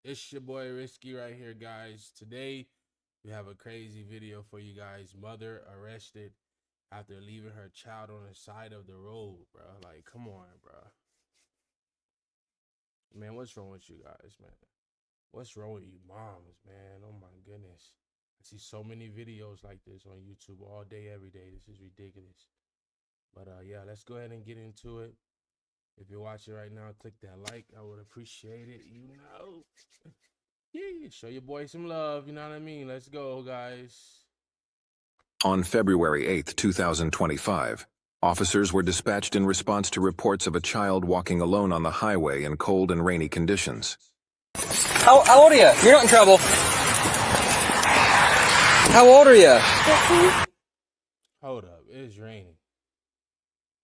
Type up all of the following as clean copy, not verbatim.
It's your boy Risky right here, guys. Today we have a crazy video for you guys. Mother arrested after leaving her child on the side of the road, bro. Like, come on, bro. Man, what's wrong with you guys, man? What's wrong with you moms, man? Oh my goodness. I see so many videos like this on YouTube all day, every day. This is ridiculous. But yeah, let's go ahead and get into it. If you're watching right now, click that like. I would appreciate it, you know. Yeah, show your boy some love, you know what I mean? Let's go, guys. On February 8, 2025, officers were dispatched in response to reports of a child walking alone on the highway in cold and rainy conditions. How old are you? You're not in trouble. How old are you? 13. Hold up, it's raining.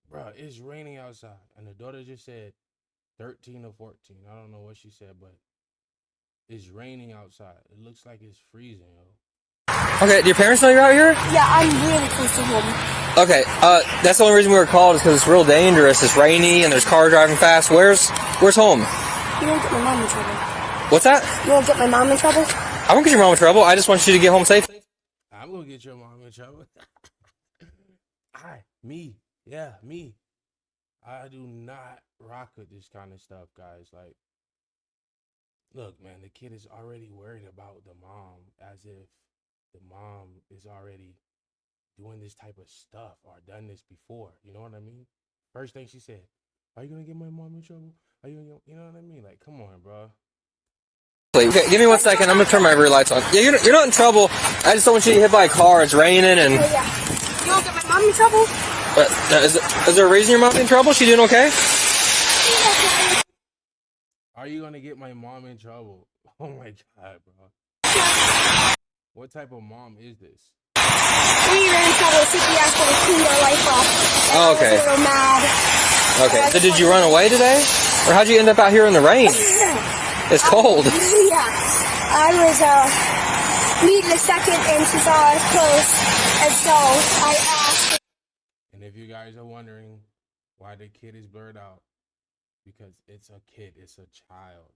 Bro, it's raining outside. And the daughter just said 13 or 14. I don't know what she said, but it's raining outside. It looks like it's freezing, yo. Okay, do your parents know you're out here? Yeah, I'm really close to home. Okay, that's the only reason we were called is because it's real dangerous. It's rainy and there's cars driving fast. Where's home? You won't get my mom in trouble. What's that? You won't get my mom in trouble? I won't get your mom in trouble. I just want you to get home safe. I'm gonna get your mom in trouble. Me. I do not rock with this kind of stuff, guys. Like, look, man, the kid is already worried about the mom as if the mom is already doing this type of stuff or done this before. You know what I mean? First thing she said, are you gonna get my mom in trouble? Are you gonna, you know what I mean? Like, come on, bro. Okay, give me 1 second. I'm gonna turn my rear lights on. Yeah, you're not in trouble. I just don't want you to get hit by a car. It's raining and... Yeah. You won't get my mom in trouble? Is there a reason your mom's in trouble? She doing okay? Are you gonna get my mom in trouble? Oh my god, bro. What type of mom is this? We were in trouble. CPS would have cleaned our life up. Oh, okay. I was a little mad. Okay, so did you run away today? Or how'd you end up out here in the rain? It's cold. Yeah. I was meeting a second and she saw us close. And so I asked. And if you guys are wondering why the kid is blurred out, because it's a kid, it's a child.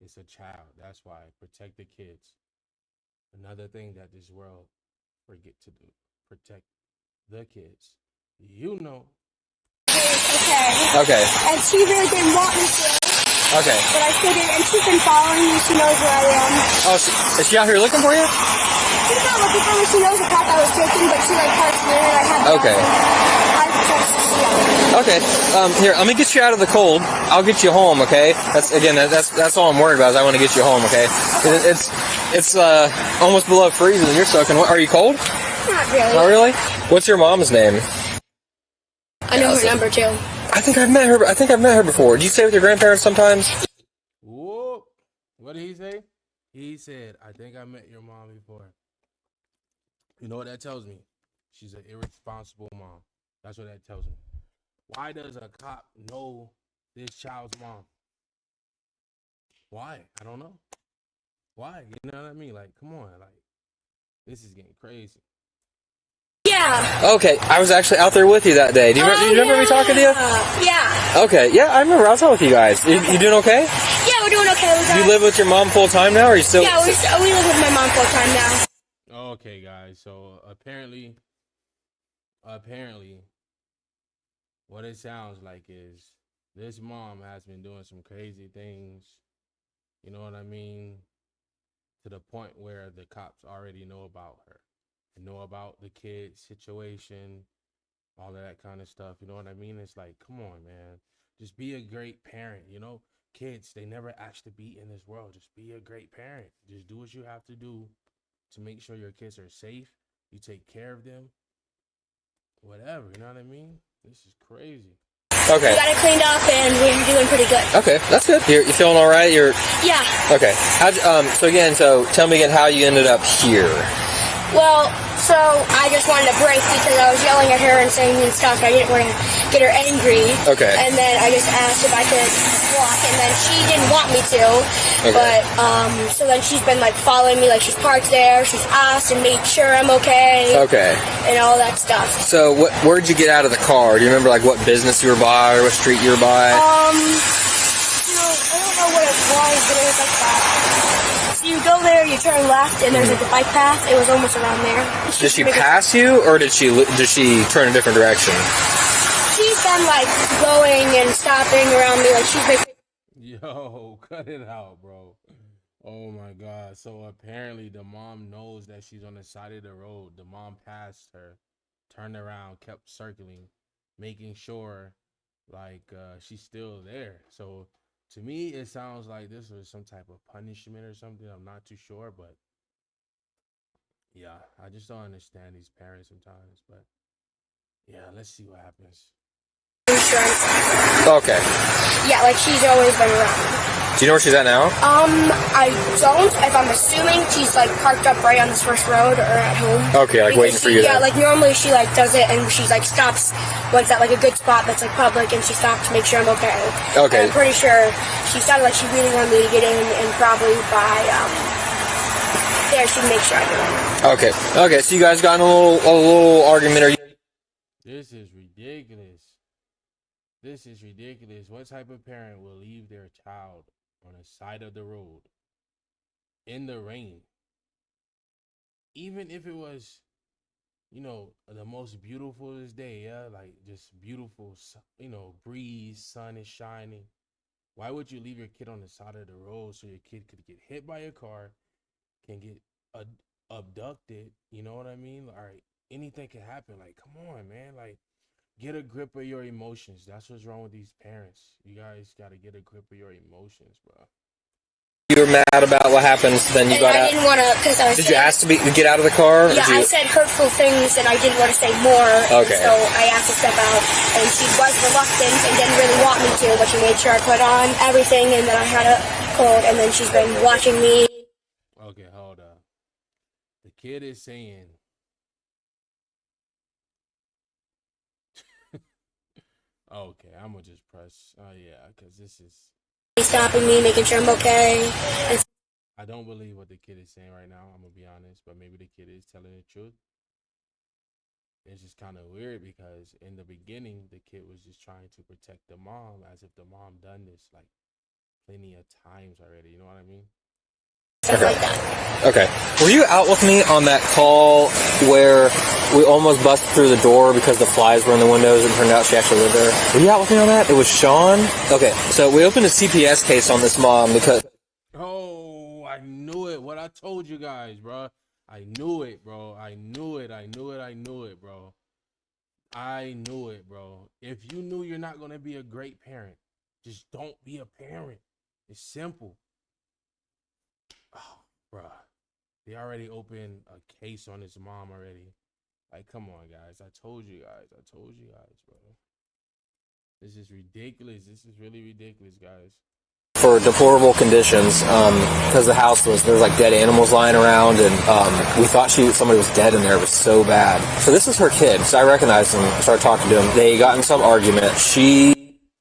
It's a child. That's why. Protect the kids. Another thing that this world forget to do. Protect the kids. You know. Okay. Okay. And she really didn't want me to. Okay. But I still did. And she's been following me. She knows where I am. Oh, is she out here looking for you? She's not looking for me. She knows the path I was taking, but she like parks near and I have Okay. Okay. Here, let me get you out of the cold. I'll get you home, okay? That's all I'm worried about is I want to get you home, okay? It's almost below freezing and you're soaking. Are you cold? Not really. Not really? What's your mom's name? I know her number too. I think I've met her before. Do you stay with your grandparents sometimes? Whoop. What did he say? He said, I think I met your mom before. You know what that tells me? She's an irresponsible mom. That's what that tells me. Why does a cop know this child's mom? Why? I don't know. Why? You know what I mean? Like, come on. Like, this is getting crazy. Yeah. Okay, I was actually out there with you that day. Do you remember me talking to you? Yeah. Okay, yeah, I remember. I was out with you guys. You doing okay? Yeah, we're doing okay. Do you live with your mom full time now, or are you still? Yeah, we live with my mom full time now. Okay, guys. So apparently, what it sounds like is this mom has been doing some crazy things. You know what I mean? To the point where the cops already know about her. And know about the kid situation, all of that kind of stuff. You know what I mean? It's like, come on, man. Just be a great parent, you know? Kids, they never asked to be in this world. Just be a great parent. Just do what you have to do to make sure your kids are safe. You take care of them. Whatever, you know what I mean? This is crazy. Okay. We got it cleaned up and we're doing pretty good. Okay, that's good. You feeling all right? Yeah. Okay. So tell me again how you ended up here. Well, so I just wanted to break because I was yelling at her and saying mean stuff. I didn't want to get her angry. Okay. And then I just asked if I could walk, and then she didn't want me to. Okay. But so then she's been like following me, like she's parked there. She's asked and made sure I'm okay. Okay. And all that stuff. So where'd you get out of the car? Do you remember like what business you were by or what street you were by? I don't know what it was. always there was like that. So you go there, you turn left, and there's like a bike path. It was almost around there. Did she pass you, or did she turn a different direction? She's been like going and stopping around me, like she's been. Yo, cut it out, bro. Oh my God. So apparently the mom knows that she's on the side of the road. The mom passed her, turned around, kept circling, making sure like she's still there. So to me, it sounds like this was some type of punishment or something. I'm not too sure, but yeah, I just don't understand these parents sometimes. But yeah, let's see what happens. Insurance. Okay. Yeah, like she's always been around. Do you know where she's at now? I don't. If I'm assuming she's like parked up right on this first road or at home. Okay, like waiting for you. Yeah, like normally she like does it and she's like stops once at like a good spot that's like public and she stops to make sure I'm okay. Okay. And I'm pretty sure she sounded like she really wanted me to get in and probably by there she'd make sure I get in. Okay. Okay. So you guys got in a little argument. This is ridiculous. This is ridiculous. What type of parent will leave their child on the side of the road in the rain? Even if it was, you know, the most beautiful day, yeah, like just beautiful, you know, breeze, sun is shining. Why would you leave your kid on the side of the road so your kid could get hit by a car, can get abducted? You know what I mean? All right, anything can happen. Like, come on, man. Like, get a grip of your emotions. That's what's wrong with these parents. You guys got to get a grip of your emotions, bro. You were mad about what happened, then you got out. I didn't want to, because I was. Did you ask to get out of the car? Yeah, I said hurtful things and I didn't want to say more. Okay. So I asked to step out and she was reluctant and didn't really want me to, but she made sure I put on everything and then I had a cold and then she's been watching me. Okay, hold up. The kid is saying, okay, I'm going to just press. Oh, yeah, because this is. He's stopping me, making sure I'm okay. And I don't believe what the kid is saying right now. I'm going to be honest, but maybe the kid is telling the truth. It's just kind of weird because in the beginning, the kid was just trying to protect the mom as if the mom done this like plenty of times already. You know what I mean? stuff like that. Okay. Were you out with me on that call where we almost busted through the door because the flies were in the windows and turned out she actually lived there? Were you out with me on that? It was Sean? Okay. So we opened a CPS case on this mom because... Oh, I knew it. What I told you guys, bro. I knew it, bro. I knew it, bro. I knew it, bro. If you knew you're not going to be a great parent, just don't be a parent. It's simple. Oh, bro. They already opened a case on his mom already. Like, come on, guys. I told you guys, bro. This is ridiculous. This is really ridiculous, guys. For deplorable conditions, because the house there was like dead animals lying around, and we thought somebody was dead in there. It was so bad. So this is her kid. So I recognized him, started talking to him. They got in some argument.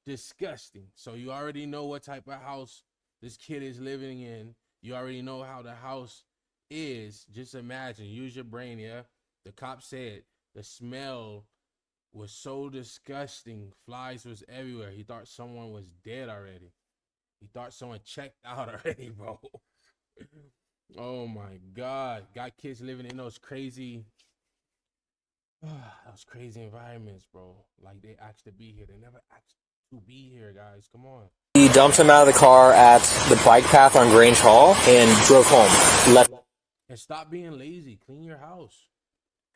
Disgusting. So you already know what type of house this kid is living in. You already know how the house is. Just imagine. Use your brain, yeah? The cop said the smell was so disgusting. Flies was everywhere. He thought someone was dead already. He thought someone checked out already, bro. Oh, my God. Got kids living in those crazy environments, bro. Like, they asked to be here. They never asked to be here, guys. Come on. He dumped him out of the car at the bike path on Grange Hall and drove home. Left. And stop being lazy. Clean your house.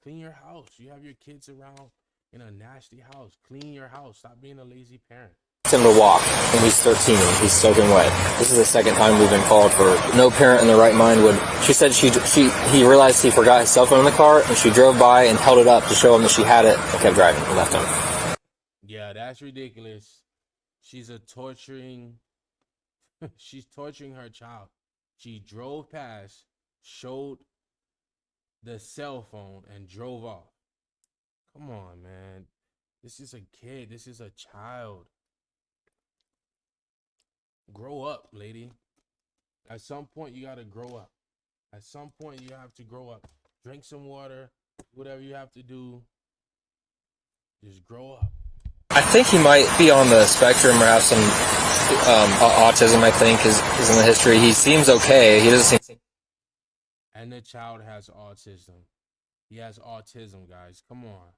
Clean your house. You have your kids around in a nasty house. Clean your house. Stop being a lazy parent. Him to walk, and he's 13 and he's soaking wet. This is the second time we've been called for. No parent in their right mind would. She said he realized he forgot his cell phone in the car, and she drove by and held it up to show him that she had it and kept driving and left him. Yeah, that's ridiculous. She's torturing her child. She drove past, showed the cell phone, and drove off. Come on, man. This is a kid. This is a child. Grow up, lady. At some point, you got to grow up. At some point, you have to grow up. Drink some water. Whatever you have to do. Just grow up. I think he might be on the spectrum or have some autism, I think, is in the history. He seems okay. He doesn't seem... And the child has autism. He has autism, guys. Come on.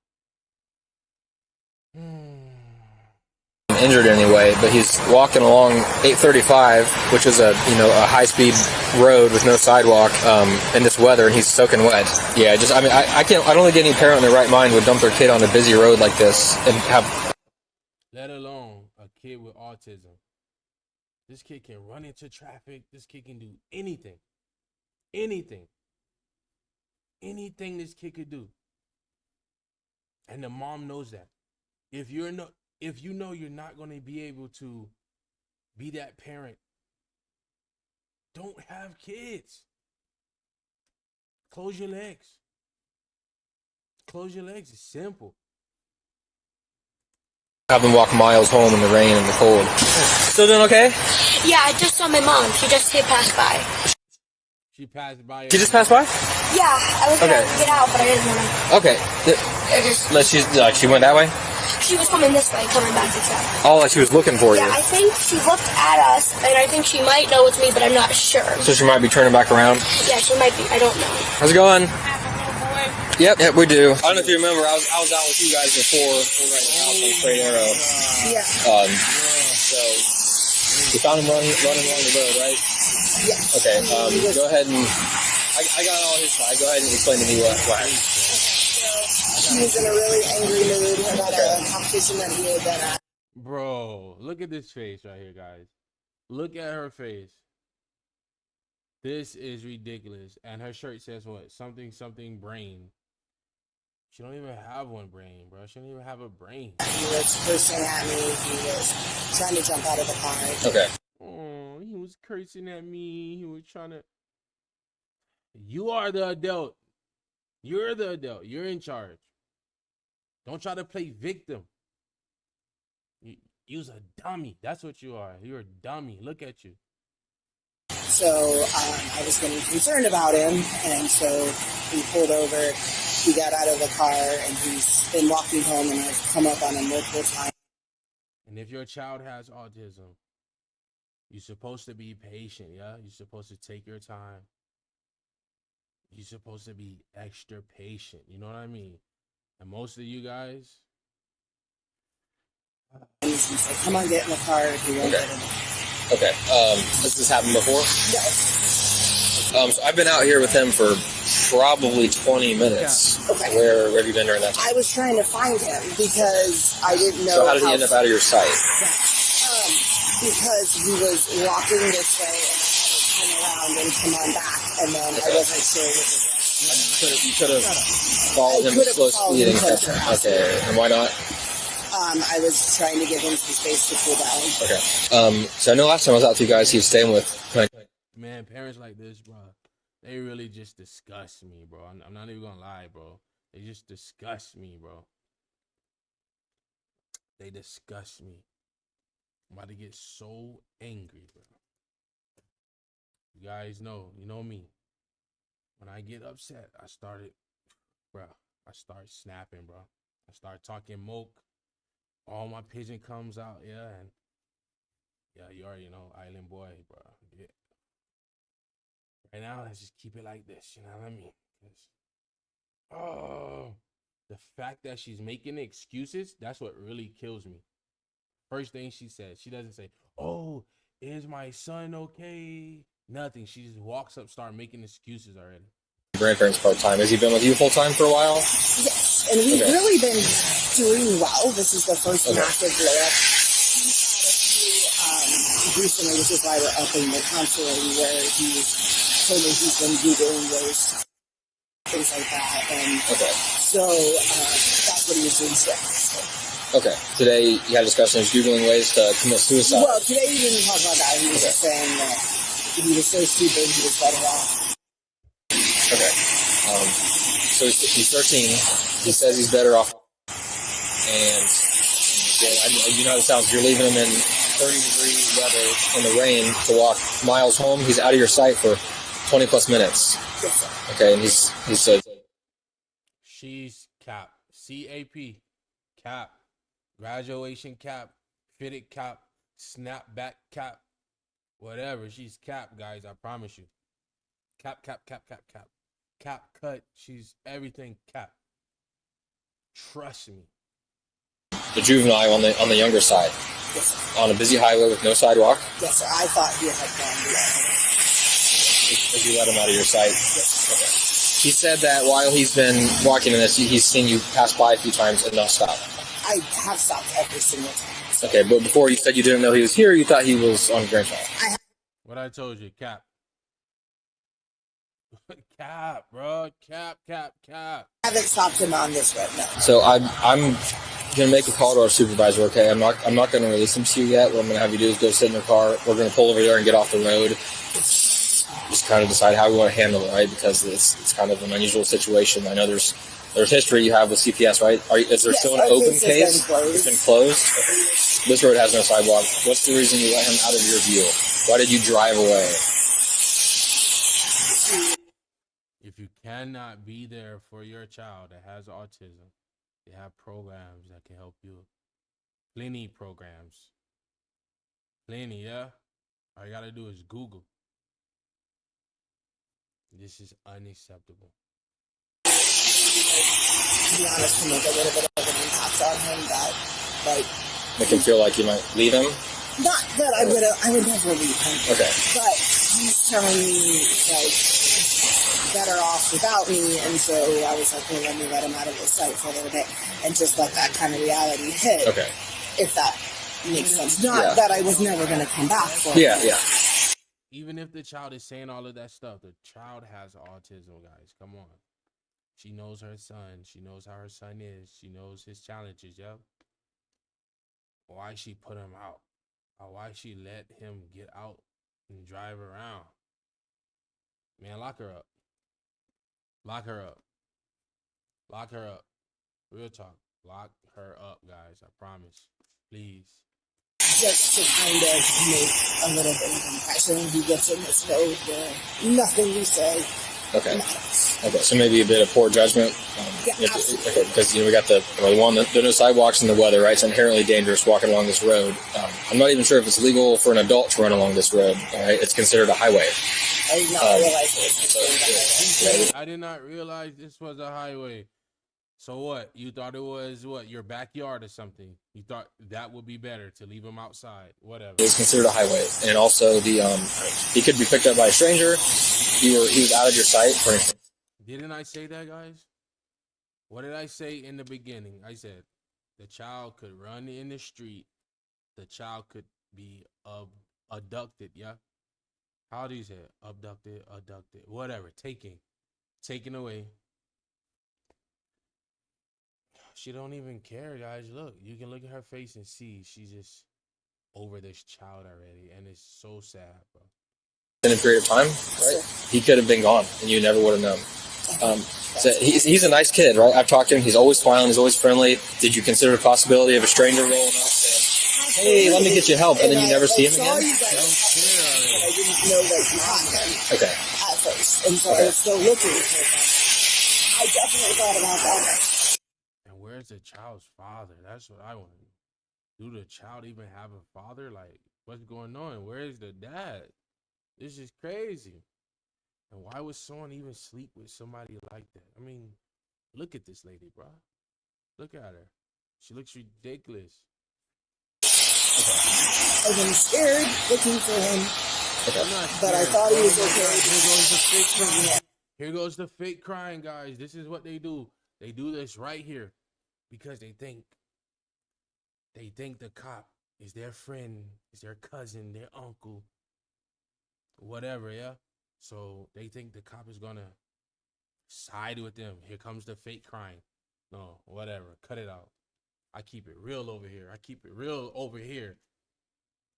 Injured anyway, but he's walking along 835, which is a high-speed road with no sidewalk in this weather, and he's soaking wet. Yeah, I don't think any parent in their right mind would dump their kid on a busy road like this and have... Let alone a kid with autism. This kid can run into traffic. This kid can do anything. Anything this kid could do. And the mom knows that. If you know you're not going to be able to be that parent, don't have kids. Close your legs. Close your legs. It's simple. Have them walk miles home in the rain and the cold. Still doing okay? Yeah, I just saw my mom. She just passed by. She passed by. She just passed by? Yeah, I was gonna get out, but I didn't want to. Okay. She went that way? She was coming this way, coming back this way. Oh, like she was looking for you. Yeah, I think she looked at us, and I think she might know it's me, but I'm not sure. So she might be turning back around? Yeah, she might be. I don't know. How's it going? Yep, we do. I don't know if you remember, I was out with you guys before. We're right in the house on Straight Arrow. Yeah. So you found him running along the road, right? Yeah. Okay. Go ahead and I got all his side. Go ahead and explain to me what happened. He was in a really angry mood about a competition that he had been at. Bro, look at this face right here, guys. Look at her face. This is ridiculous. And her shirt says what? Something brain. She don't even have one brain, bro. She don't even have a brain. He was cursing at me. He was trying to jump out of the car. Okay. Oh, he was cursing at me. He was trying to... You are the adult. You're the adult. You're in charge. Don't try to play victim. You's a dummy. That's what you are. You're a dummy. Look at you. So I was getting concerned about him, and so he pulled over. He got out of the car, and he's been walking home, and I've come up on him multiple times. And if your child has autism, you're supposed to be patient, yeah? You're supposed to take your time. You're supposed to be extra patient. You know what I mean? And most of you guys... And he's like, come on, get in the car. He won't get in the car. Okay. Has this happened before? No. So I've been out here with him for probably 20 minutes. Okay. Where have you been during that time? I was trying to find him because I didn't know. So how did he end up out of your sight? Because he was walking this way, and I had to turn around and come on back, and then I wasn't sure what was going. You could have followed him at slow speed and kept him. Okay. And why not? I was trying to give him some space to cool down. Okay. So I know last time I was out with you guys, he was staying with... Man, parents like this, bro, they really just disgust me, bro. I'm not even gonna lie, bro. They just disgust me, bro. They disgust me. I'm about to get so angry, bro. You guys know, you know me. When I get upset, I start snapping, bro. I start talking moke. All my pigeon comes out, yeah, and yeah, you already know, island boy, bro. Yeah. Right now, let's just keep it like this, you know what I mean? The fact that she's making excuses, that's what really kills me. First thing she says, she doesn't say, oh, is my son okay? Nothing. She just walks up, start making excuses already. Grandparents part-time. Has he been with you full-time for a while? Yes, and we've really been doing well. This is the first massive blow-up. He's had a few recently, which is why we're upping the counseling, where he's told me he's been Googling ways to things like that. And so that's what he was doing today. Okay. Today you had a discussion of Googling ways to commit suicide. Well, today he didn't talk about that. He was just saying that he was so stupid he was better off. Okay. So he's 13. He says he's better off. And you know how it sounds. You're leaving him in 30-degree weather in the rain to walk miles home. He's out of your sight for 20 plus minutes. Yes, sir. Okay, and he said she's cap. CAP. Cap. Graduation cap, fitted cap, snapback cap, whatever. She's cap, guys. I promise you. Cap, cap, cap, cap, cap. Cap cut. She's everything cap. Trust me. The juvenile on the younger side. Yes, sir. On a busy highway with no sidewalk. Yes, sir. I thought he had gone Did you let him out of your sight? Yes. Okay. He said that while he's been walking in this, he's seen you pass by a few times and not stop. I have stopped every single time. Okay, but before you said you didn't know he was here, you thought he was on Grand Trail. What I told you, cap. Cap, bro. Cap, cap, cap. I haven't stopped him on this road, no. So I'm gonna make a call to our supervisor. Okay, I'm not gonna release him to you yet. What I'm gonna have you do is go sit in your car. We're gonna pull over there and get off the road. Just kind of decide how we want to handle it, right? Because it's kind of an unusual situation. I know there's history you have with CPS, right? Is there still an open case? It's been closed. Okay. This road has no sidewalk. What's the reason you let him out of your view? Why did you drive away? If you cannot be there for your child that has autism, they have programs that can help you. Plenty programs. Plenty, yeah? All you gotta do is Google. This is unacceptable. To be honest, to make a little bit of an impact on him that, like... Make him feel like you might leave him? Not that I would never leave him. Okay. But he's telling me, like, better off without me, and so I was like, well, let me let him out of his sight for a little bit, and just let that kind of reality hit. Okay. If that makes sense. Not that I was never going to come back for him. Yeah. Even if the child is saying all of that stuff, the child has autism, guys. Come on. She knows her son. She knows how her son is. She knows his challenges, yeah? Why she put him out? Or why she let him get out and drive around? Man, lock her up. Lock her up. Lock her up. Real talk. Lock her up, guys. I promise. Please. Just to kind of make a little bit of impression. He gets in this road where nothing we say matters. Okay, so maybe a bit of poor judgment. Absolutely. Because we got the one, there are no sidewalks in the weather, right? It's inherently dangerous walking along this road. I'm not even sure if it's legal for an adult to run along this road. All right, it's considered a highway. I did not realize it was considered a highway. I did not realize this was a highway. So what? You thought it was your backyard or something? You thought that would be better to leave him outside? Whatever. It was considered a highway, and also he could be picked up by a stranger. He was out of your sight, for instance. Didn't I say that, guys? What did I say in the beginning? I said the child could run in the street. The child could be abducted. Yeah. How do you say it? Abducted, whatever. Taken away. She don't even care, guys. Look, you can look at her face and see she's just over this child already, and it's so sad, bro. In a period of time, right? He could have been gone, and you never would have known. So he's a nice kid, right? I've talked to him. He's always smiling. He's always friendly. Did you consider the possibility of a stranger rolling up saying, "Hey, let me get you help," and then you never see him again? I didn't know that you had him. Okay. At first, and so I was still looking for him. I definitely thought about that. Where's the child's father? That's what I want to know. Do the child even have a father? Like, what's going on? Where is the dad? This is crazy. And why would someone even sleep with somebody like that? I mean, look at this lady, bro. Look at her. She looks ridiculous. I've been scared looking for him, but I thought he was okay. Here goes the fake crying, guys. This is what they do. They do this right here. Because they think the cop is their friend, is their cousin, their uncle, whatever, yeah? So they think the cop is gonna side with them. Here comes the fake crying. No, whatever. Cut it out. I keep it real over here.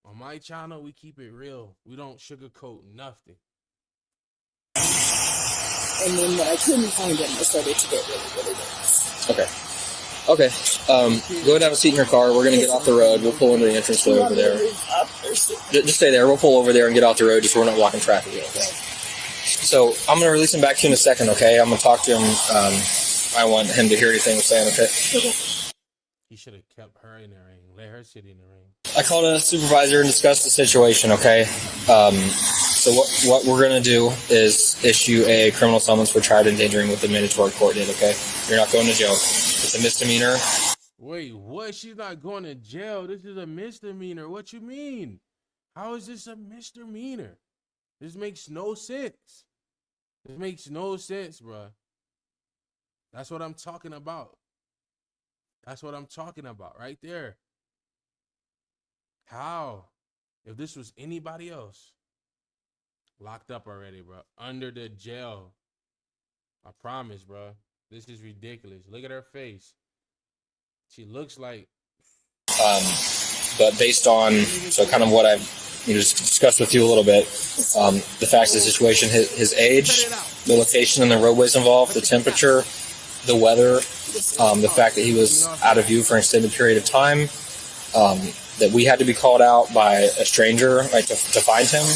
On my channel, we keep it real. We don't sugarcoat nothing. And then when I couldn't find him, I started to get really, really nervous. Okay. Go ahead and have a seat in your car. We're going to get off the road. We'll pull into the entrance way over there. Just stay there. We'll pull over there and get off the road just so we're not blocking traffic. Okay? So I'm going to release him back to you in a second, okay? I'm going to talk to him. I want him to hear anything we're saying, okay? He should have kept her in the ring. Let her sit in the ring. I called a supervisor and discussed the situation, okay? So what we're going to do is issue a criminal summons for child endangering with the mandatory court date, okay? You're not going to jail. It's a misdemeanor. Wait, what? She's not going to jail. This is a misdemeanor. What you mean? How is this a misdemeanor? This makes no sense. This makes no sense, bro. That's what I'm talking about. That's what I'm talking about right there. How? If this was anybody else, locked up already, bro. Under the jail. I promise, bro. This is ridiculous. Look at her face. She looks like... But based on, so kind of what I've just discussed with you a little bit, the facts of the situation, his age, the location and the roadways involved, the temperature, the weather, the fact that he was out of view for an extended period of time, that we had to be called out by a stranger, right, to find him.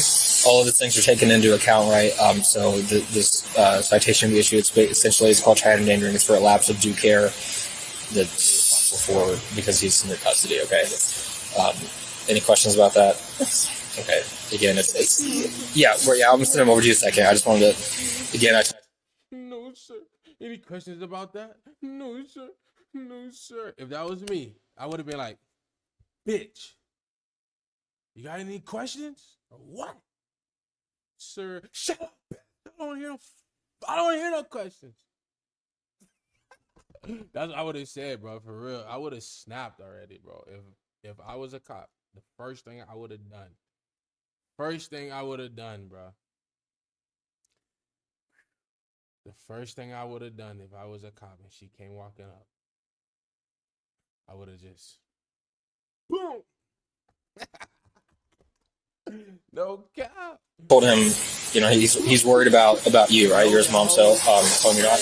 All of the things are taken into account, right? So this citation we issued, essentially it's called child endangering. It's for a lapse of due care that's responsible for because he's in your custody, okay? Any questions about that? Okay. Again, it's yeah, I'm gonna send him over to you in a second. I just wanted to, again, No, sir. Any questions about that? No, sir. No, sir. If that was me, I would have been like, bitch, you got any questions? Or what? Sir, shut up. I don't want to hear no questions. That's what I would have said, bro. For real. I would have snapped already, bro. If I was a cop, the first thing I would have done. First thing I would have done, bro. The first thing I would have done if I was a cop and she came walking up, I would have just boom. No cap. told him, you know, he's worried about you, right? You're his mom, so told him you're not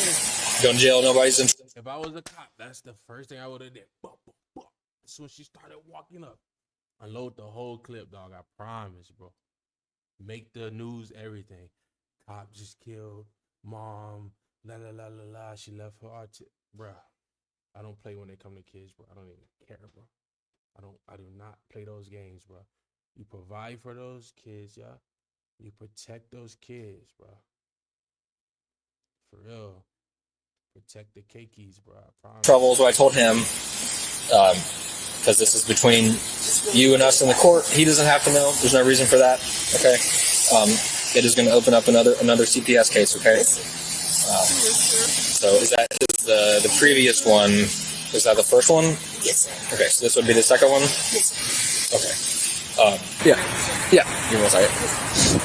going to jail. Nobody's in. If I was a cop, that's the first thing I would have did. As soon as she started walking up, unload the whole clip, dog. I promise, bro. Make the news everything. Cop just killed mom. La la la la la. She left her bro. I don't play when they come to kids, bro. I don't even care, bro. I do not play those games, bro. You provide for those kids, yeah. You protect those kids, bro. For real. Protect the keys, bro. I promise. Troubles. What I told him, because this is between you and us in the court. He doesn't have to know. There's no reason for that. Okay. It is going to open up another CPS case. Okay. So is the previous one? Is that the first one? Yes. Okay. So this would be the second one. Yes. Okay. Yeah. Give me 1 second.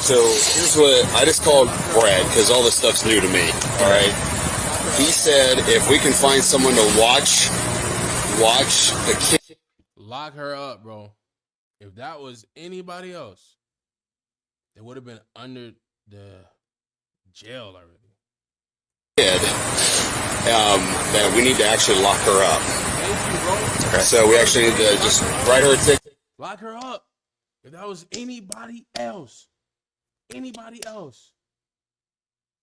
So here's what I just called Brad because all this stuff's new to me. All right. He said if we can find someone to watch the kid. Lock her up, bro. If that was anybody else, they would have been under the jail already. That we need to actually lock her up. Thank you, bro. Okay. So we actually need to just write her a ticket. Lock her up. If that was anybody else,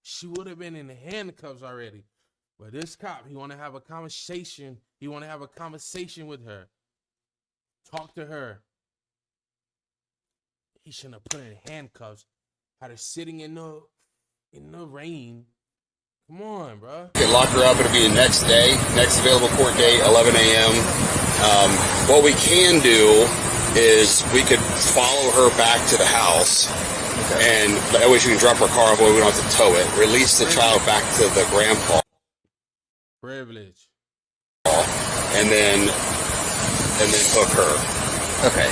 she would have been in the handcuffs already. But this cop, he want to have a conversation. He want to have a conversation with her. Talk to her. He shouldn't have put her in handcuffs. Had her sitting in the rain. Come on, bro. Lock her up. It'll be the next day. Next available court date, 11 a.m. What we can do is we could follow her back to the house. Okay. And that way she can drop her car off, but we don't have to tow it. Release the child back to the grandpa. Privilege. And then hook her. Okay.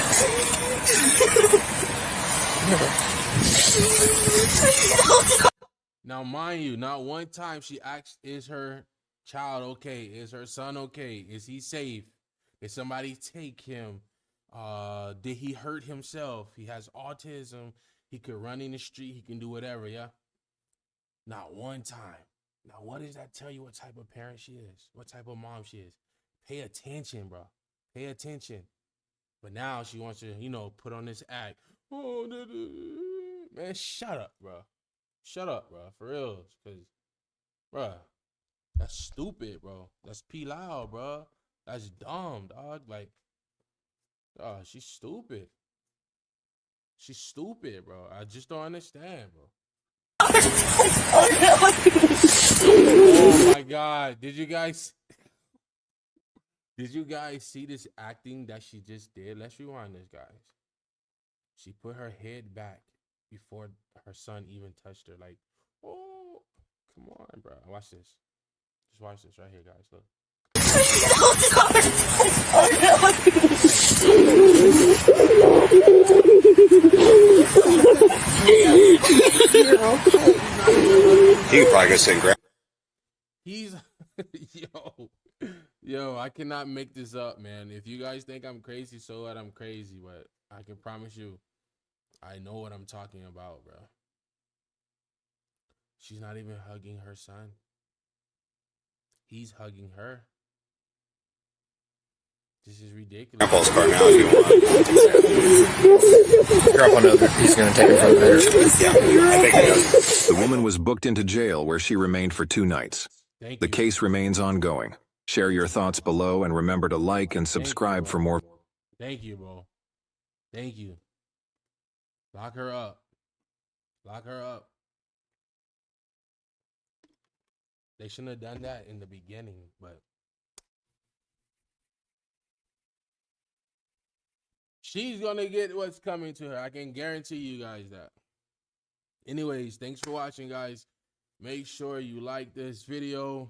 Now, mind you, not one time she asked, is her child okay? Is her son okay? Is he safe? Did somebody take him? Did he hurt himself? He has autism. He could run in the street. He can do whatever, yeah? Not one time. Now, what does that tell you what type of parent she is? What type of mom she is? Pay attention, bro. Pay attention. But now she wants to, put on this act. Oh, man, shut up, bro. Shut up, bro. For real. Because, bro, that's stupid, bro. That's P loud, bro. That's dumb, dog. Like, oh, she's stupid. She's stupid, bro. I just don't understand, bro. Oh my god. Did you guys see this acting that she just did? Let's rewind this, guys. She put her head back before her son even touched her. Like, oh, come on, bro. Watch this. Just watch this right here, guys. Look. He could probably go sit and grab. He's yo, I cannot make this up, man. If you guys think I'm crazy, so what? I'm crazy, but I can promise you, I know what I'm talking about, bro. She's not even hugging her son. He's hugging her. This is ridiculous. Grandpa's car now if you want. Grandpa knows that he's going to take her from there. Yeah, I think he does. The woman was booked into jail where she remained for 2 nights. Thank The you. case remains ongoing. Share your thoughts below and remember to like and subscribe for more. Thank you, bro. Thank you. Lock her up. Lock her up. They shouldn't have done that in the beginning, but she's gonna get what's coming to her. I can guarantee you guys that. Anyways, thanks for watching, guys. Make sure you like this video,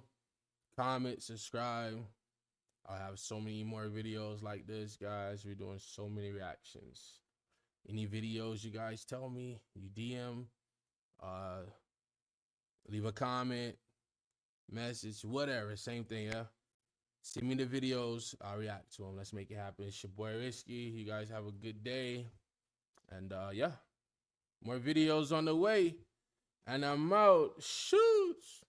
comment, subscribe. I'll have so many more videos like this, guys. We're doing so many reactions. Any videos you guys tell me, you DM, leave a comment, message, whatever, same thing, yeah. Send me the videos, I'll react to them. Let's make it happen. It's your boy Risky. You guys have a good day. And yeah, more videos on the way. And I'm out. Shoots.